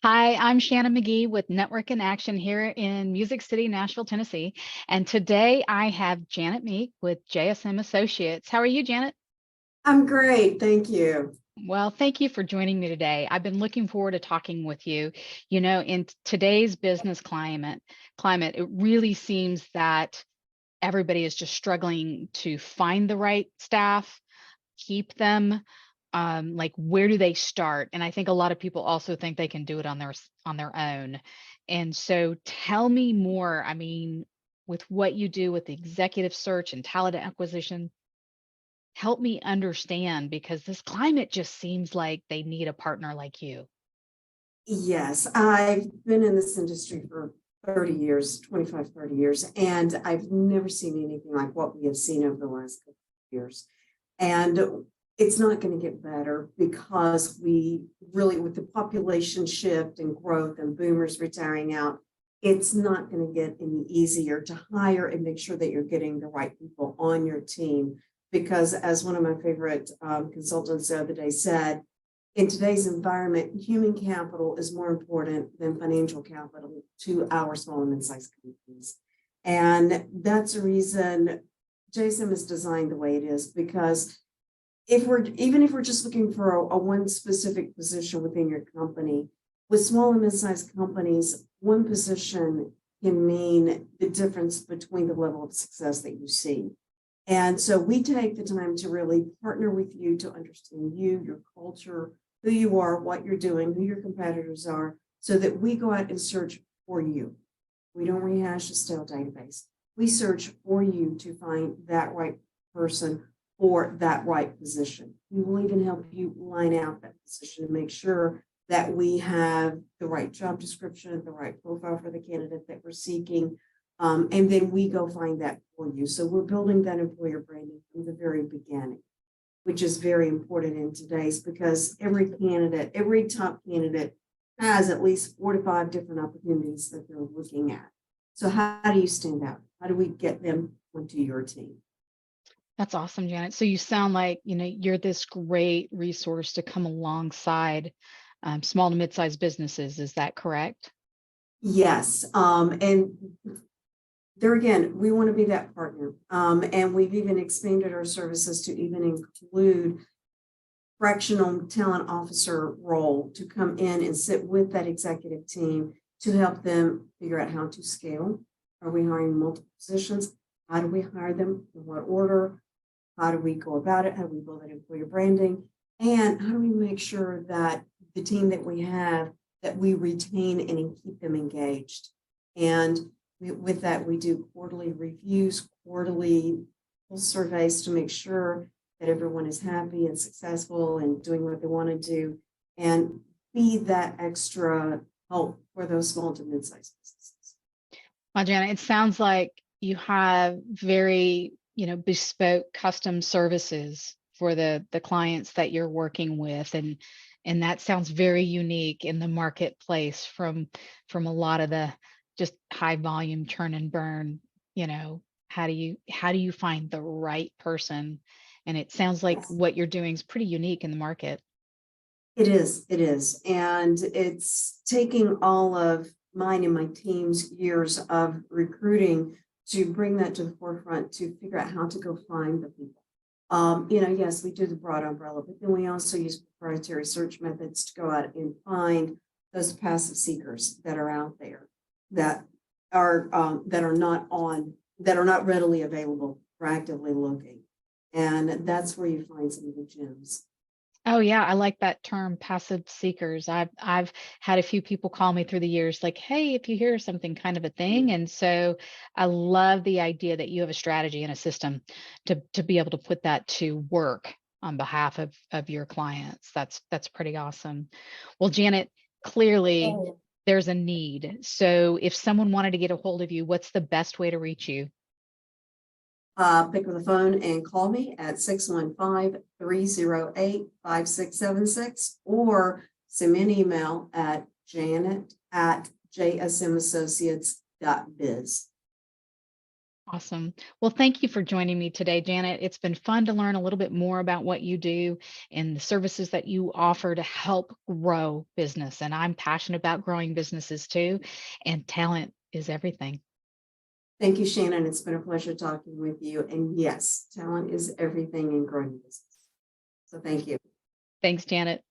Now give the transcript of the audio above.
Hi, I'm Shannon McGee with Network in Action here in Music City, Nashville, Tennessee. And today I have Janet Meek with JSM Associates. How are you, Janet? I'm great, thank you. Well, thank you for joining me today. I've been looking forward to talking with you. You know, in today's business climate, it really seems that everybody is just struggling to find the right staff, keep them. Like where do they start? And I think a lot of people also think they can do it on their own. And so tell me more. I mean, with what you do with the executive search and talent acquisition, help me understand because this climate just seems like they need a partner like you. Yes, I've been in this industry for 30 years, 25, 30 years, and I've never seen anything like what we have seen over the last couple of years. And it's not going to get better because we really, with the population shift and growth and boomers retiring out, it's not going to get any easier to hire and make sure that you're getting the right people on your team. Because as one of my favorite consultants the other day said, in today's environment, human capital is more important than financial capital to our small and mid-sized companies. And that's the reason JSM is designed the way it is, because even if we're just looking for a one specific position within your company, with small and mid-sized companies, one position can mean the difference between the level of success that you see. And so we take the time to really partner with you to understand you, your culture, who you are, what you're doing, who your competitors are, so that we go out and search for you. We don't rehash a stale database. We search for you to find that right person for that right position. We will even help you line out that position and make sure that we have the right job description, the right profile for the candidate that we're seeking. And then we go find that for you. So we're building that employer branding from the very beginning, which is very important in today's, because every top candidate has at least 4 to 5 different opportunities that they're looking at. So how do you stand out? How do we get them onto your team? That's awesome, Janet. So you sound like, you're this great resource to come alongside small to mid-sized businesses. Is that correct? Yes. And there again, we want to be that partner. And we've even expanded our services to even include fractional talent officer role to come in and sit with that executive team to help them figure out how to scale. Are we hiring multiple positions? How do we hire them? In what order? How do we go about it? How do we build that employer branding? And how do we make sure that the team that we have, that we retain and keep them engaged? And with that, we do quarterly reviews, quarterly surveys to make sure that everyone is happy and successful and doing what they want to do, and be that extra help for those small to mid-sized businesses. Well, Janet, it sounds like you have very, bespoke custom services for the clients that you're working with. And that sounds very unique in the marketplace from a lot of the just high volume turn and burn, how do you find the right person? And it sounds like Yes. what you're doing is pretty unique in the market. It is. And it's taking all of mine and my team's years of recruiting to bring that to the forefront, to figure out how to go find the people. Yes, we do the broad umbrella, but then we also use proprietary search methods to go out and find those passive seekers that are out there that are not readily available for actively looking. And that's where you find some of the gems. Oh yeah, I like that term, passive seekers. I've had a few people call me through the years like, "Hey, if you hear something," kind of a thing. And so I love the idea that you have a strategy and a system to be able to put that to work on behalf of your clients. That's pretty awesome. Well, Janet, clearly there's a need. So if someone wanted to get a hold of you, what's the best way to reach you? Pick up the phone and call me at 615-308-5676, or send me an email at janet@jsmassociates.biz. Awesome. Well, thank you for joining me today, Janet. It's been fun to learn a little bit more about what you do and the services that you offer to help grow business. And I'm passionate about growing businesses too, and talent is everything. Thank you, Shannon. It's been a pleasure talking with you. And yes, talent is everything in growing business. So thank you. Thanks, Janet.